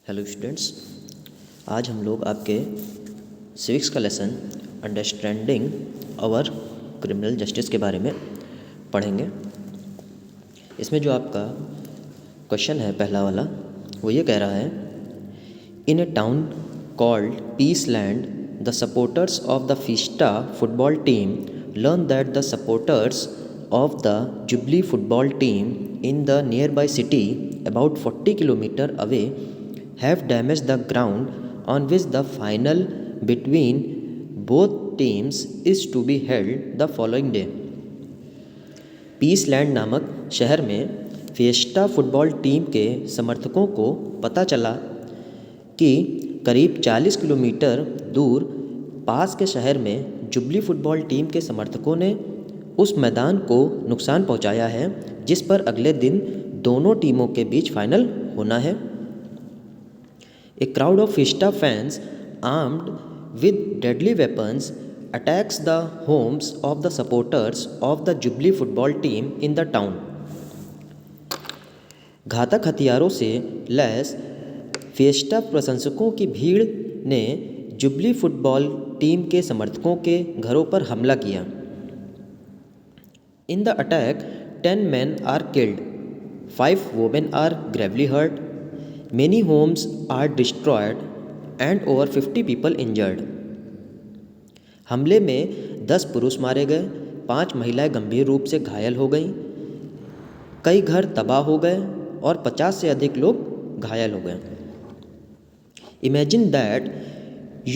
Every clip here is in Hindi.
हेलो स्टूडेंट्स, आज हम लोग आपके सिविक्स का lesson understanding our criminal justice के बारे में पढ़ेंगे। इसमें जो आपका क्वेश्चन है पहला वाला, वो ये कह रहा है, in a town called Peaceland the supporters of the Fiesta football team learn that the supporters of the Jubilee football team in the nearby city about 40 kilometers away have damaged the ground on which the final between both teams is to be held the following day. पीसलैंड नामक शहर में फिएस्टा फुटबॉल टीम के समर्थकों को पता चला कि करीब 40 किलोमीटर दूर पास के शहर में जुबली फुटबॉल टीम के समर्थकों ने उस मैदान को नुकसान पहुंचाया है जिस पर अगले दिन दोनों टीमों के बीच फाइनल होना है। A crowd of fiesta fans armed with deadly weapons attacks the homes of the supporters of the jubilee football team in the town. घातक हथियारों से लैस फिएस्टा प्रशंसकों की भीड़ ने जुबली फुटबॉल टीम के समर्थकों के घरों पर हमला किया। In the attack, 10 men are killed, 5 women are gravely hurt, many homes are destroyed and over 50 people injured. हमले में 10 पुरुष मारे गए, 5 महिलाएं गंभीर रूप से घायल हो गईं, कई घर तबाह हो गए और 50 से अधिक लोग घायल हो गए। Imagine that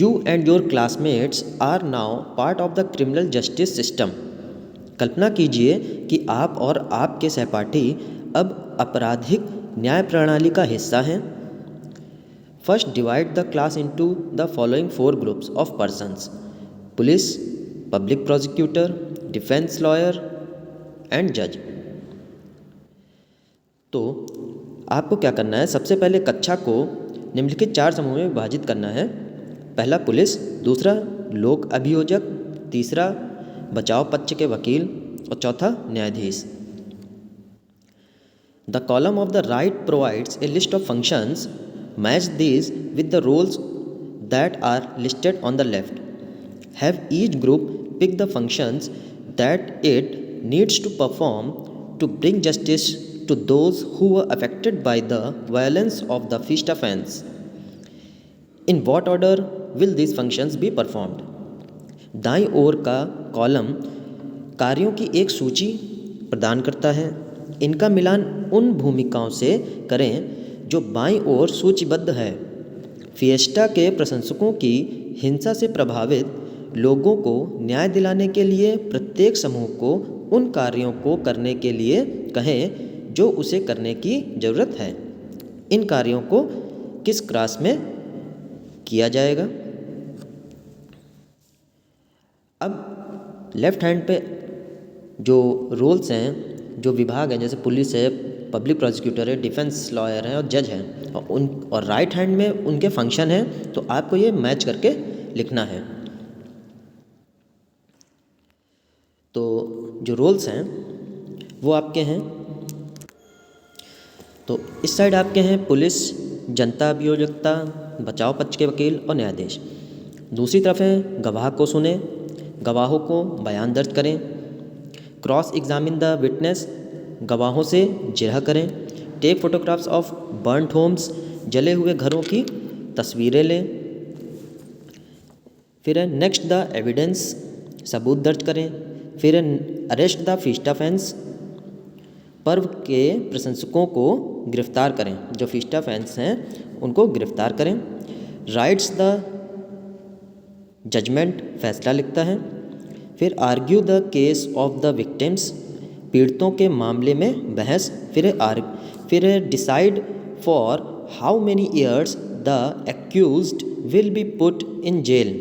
you and your classmates are now part of the criminal justice system. कल्पना कीजिए कि आप और आपके सहपाठी अब आपराधिक न्याय प्रणाली का हिस्सा हैं। First divide the class into the following 4 groups of persons: police, public prosecutor, defence lawyer and जज। तो आपको क्या करना है, सबसे पहले कक्षा को निम्नलिखित 4 समूहों में विभाजित करना है। पहला पुलिस, दूसरा लोक अभियोजक, तीसरा बचाव पक्ष के वकील और चौथा न्यायाधीश। The column of the right provides a list of functions, match these with the roles that are listed on the left. Have each group pick the functions that it needs to perform to bring justice to those who were affected by the violence of the Fista fans. In what order will these functions be performed. दाईं ओर का कॉलम कार्यों की एक सूची प्रदान करता है। इनका मिलान उन भूमिकाओं से करें जो बाईं ओर सूचीबद्ध है। फिएस्टा के प्रशंसकों की हिंसा से प्रभावित लोगों को न्याय दिलाने के लिए प्रत्येक समूह को उन कार्यों को करने के लिए कहें जो उसे करने की ज़रूरत है। इन कार्यों को किस क्लास में किया जाएगा। अब लेफ़्ट हैंड पे जो रोल्स हैं, जो विभाग हैं, जैसे पुलिस है, पब्लिक प्रोसिक्यूटर है, डिफेंस लॉयर है और जज हैं, और राइट हैंड में उनके फंक्शन हैं, तो आपको ये मैच करके लिखना है। तो जो रोल्स हैं वो आपके हैं, तो इस साइड आपके हैं पुलिस, जनता अभियोजकता, बचाव पक्ष के वकील और न्यायाधीश। दूसरी तरफ है गवाह को सुने, गवाहों को बयान दर्ज करें, क्रॉस एग्जामिन द विटनेस, गवाहों से जिरह करें, take photographs of burned homes, जले हुए घरों की तस्वीरें लें। फिर है नेक्स्ट द एविडेंस, सबूत दर्ज करें। फिर है अरेस्ट द फिस्टा फैंस, पर्व के प्रशंसकों को गिरफ्तार करें, जो फिस्टा फैंस हैं उनको गिरफ्तार करें। राइट्स द जजमेंट, फैसला लिखता है। फिर argue the case of the victims, पीड़ितों के मामले में बहस। फिर decide for how many years the accused will be put in jail,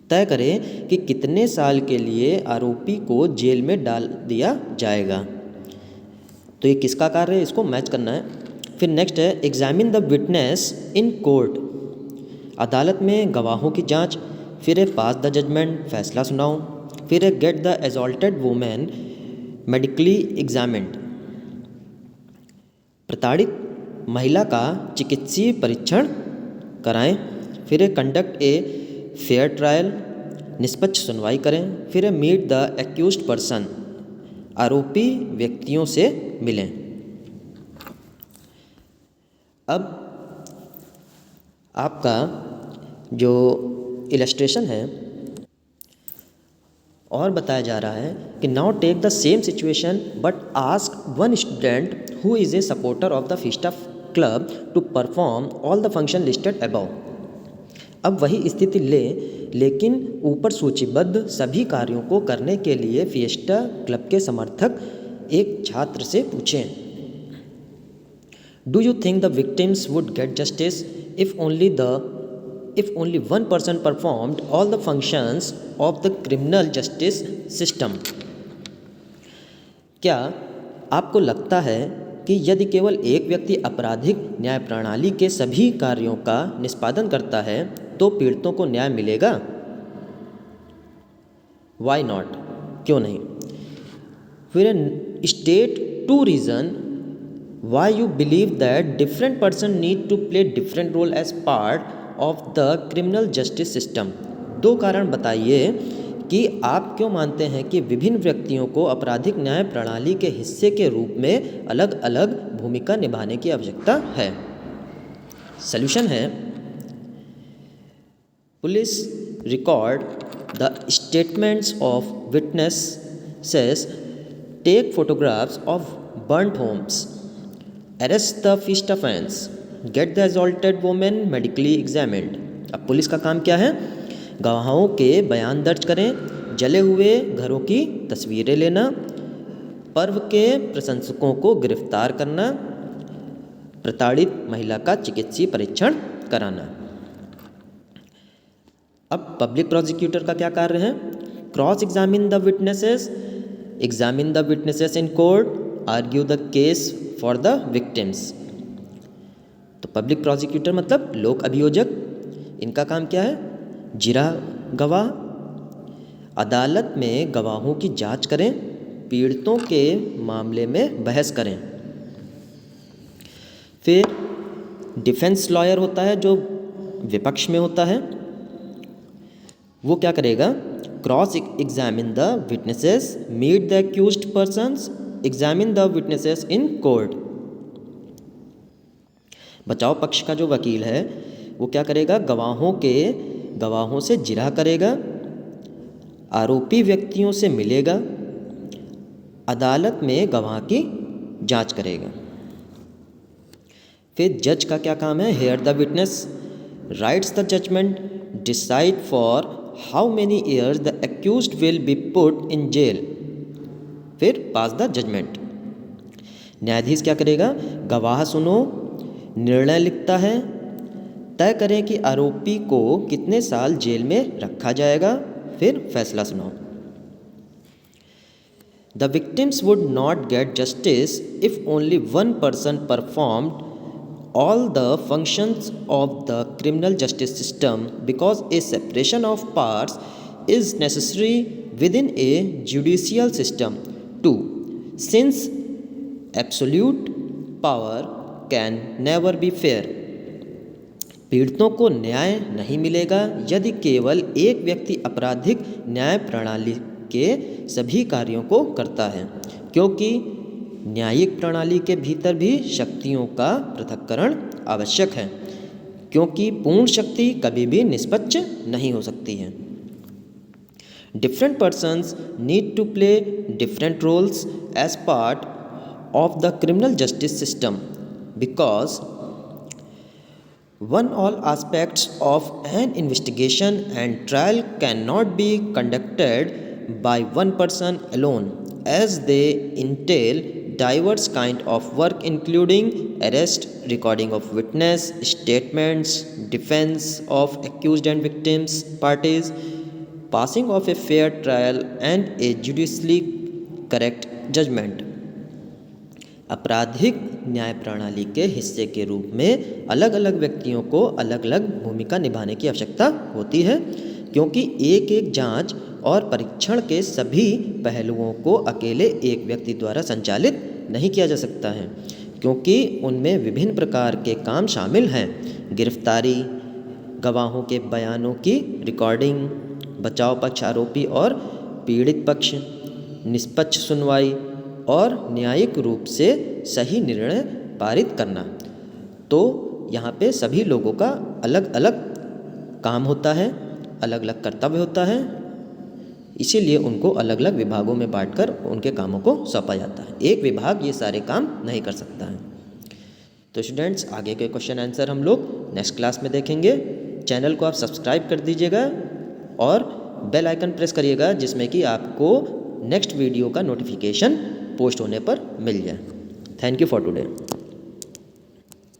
तय करें कि कितने साल के लिए आरोपी को जेल में डाल दिया जाएगा। तो ये किसका कार्य है, इसको मैच करना है। फिर नेक्स्ट है examine the witness in court, अदालत में गवाहों की जांच। फिर है पास द जजमेंट, फैसला सुनाओ। फिर है get the assaulted women medically examined, प्रताड़ित महिला का चिकित्सीय परीक्षण कराएं। फिर है कंडक्ट ए फेयर ट्रायल, निष्पक्ष सुनवाई करें। फिर है मीट द एक्यूज्ड पर्सन, आरोपी व्यक्तियों से मिलें। अब आपका जो इलस्ट्रेशन है और बताया जा रहा है कि now take the same situation but ask one student who is a supporter of the Fista club to perform all the function listed above. अब वही स्थिति लेकिन ऊपर सूचीबद्ध सभी कार्यों को करने के लिए फिएस्टा क्लब के समर्थक एक छात्र से पूछें, do you think the victims would get justice if only one person performed all the functions of the criminal justice system? क्या आपको लगता है कि यदि केवल एक व्यक्ति आपराधिक न्याय प्रणाली के सभी कार्यों का निष्पादन करता है तो पीड़ितों को न्याय मिलेगा? Why not? क्यों नहीं? फिर state 2 reason why you believe that different person need to play different role as part of the criminal justice system। 2 कारण बताइए कि आप क्यों मानते हैं कि विभिन्न व्यक्तियों को आपराधिक न्याय प्रणाली के हिस्से के रूप में अलग अलग भूमिका निभाने की आवश्यकता है। सॉल्यूशन है, police record the statements of witnesses, take photographs of burnt homes, arrest the first offense, get the assaulted woman medically examined। अब पुलिस का काम क्या है? गवाहों के बयान दर्ज करें, जले हुए घरों की तस्वीरें लेना, पर्व के प्रशंसकों को गिरफ्तार करना, प्रताड़ित महिला का चिकित्सीय परीक्षण कराना। अब पब्लिक प्रोसिक्यूटर का क्या कार्य है? Cross examine the witnesses, examine the witnesses in court, argue the case for the victims. तो पब्लिक प्रोसिक्यूटर मतलब लोक अभियोजक, इनका काम क्या है? जिरा गवाह अदालत में गवाहों की जांच करें, पीड़ितों के मामले में बहस करें। फिर डिफेंस लॉयर होता है जो विपक्ष में होता है, वो क्या करेगा? Cross examine the witnesses, meet the accused persons, examine the witnesses in court. बचाव पक्ष का जो वकील है वो क्या करेगा? गवाहों से जिरह करेगा, आरोपी व्यक्तियों से मिलेगा, अदालत में गवाह की जांच करेगा। फिर जज का क्या काम है? Hear the witness, writes the judgment, decide for how many years the accused will be put in jail, फिर पास द जजमेंट। न्यायाधीश क्या करेगा? गवाह सुनो, निर्णय लिखता है, तय करें कि आरोपी को कितने साल जेल में रखा जाएगा, फिर फैसला सुनाओ। The victims would not gate justice if only one person performed all the functions of the criminal justice system because a separation of powers is necessary within a judicial system too, since absolute power can never be fair। पीड़ितों को न्याय नहीं मिलेगा यदि केवल एक व्यक्ति आपराधिक न्याय प्रणाली के सभी कार्यों को करता है, क्योंकि न्यायिक प्रणाली के भीतर भी शक्तियों का पृथक्करण आवश्यक है, क्योंकि पूर्ण शक्ति कभी भी निष्पक्ष नहीं हो सकती है। Different persons need to play different roles as part of the criminal justice system because one all aspects of an investigation and trial cannot be conducted by one person alone, as they entail diverse kind of work including arrest, recording of witness statements, defense of accused and victims parties, passing of a fair trial and a judicially correct judgment। आपराधिक न्याय प्रणाली के हिस्से के रूप में अलग अलग व्यक्तियों को अलग अलग भूमिका निभाने की आवश्यकता होती है, क्योंकि एक एक जांच और परीक्षण के सभी पहलुओं को अकेले एक व्यक्ति द्वारा संचालित नहीं किया जा सकता है, क्योंकि उनमें विभिन्न प्रकार के काम शामिल हैं। गिरफ्तारी, गवाहों के बयानों की रिकॉर्डिंग, बचाव पक्ष, आरोपी और पीड़ित पक्ष, निष्पक्ष सुनवाई और न्यायिक रूप से सही निर्णय पारित करना। तो यहाँ पे सभी लोगों का अलग अलग काम होता है, अलग अलग कर्तव्य होता है, इसीलिए उनको अलग अलग विभागों में बांटकर उनके कामों को सौंपा जाता है। एक विभाग ये सारे काम नहीं कर सकता है। तो स्टूडेंट्स, आगे के क्वेश्चन आंसर हम लोग नेक्स्ट क्लास में देखेंगे। चैनल को आप सब्सक्राइब कर दीजिएगा और बेल आइकन प्रेस करिएगा, जिसमें कि आपको नेक्स्ट वीडियो का नोटिफिकेशन पोस्ट होने पर मिल जाए। Thank you for today.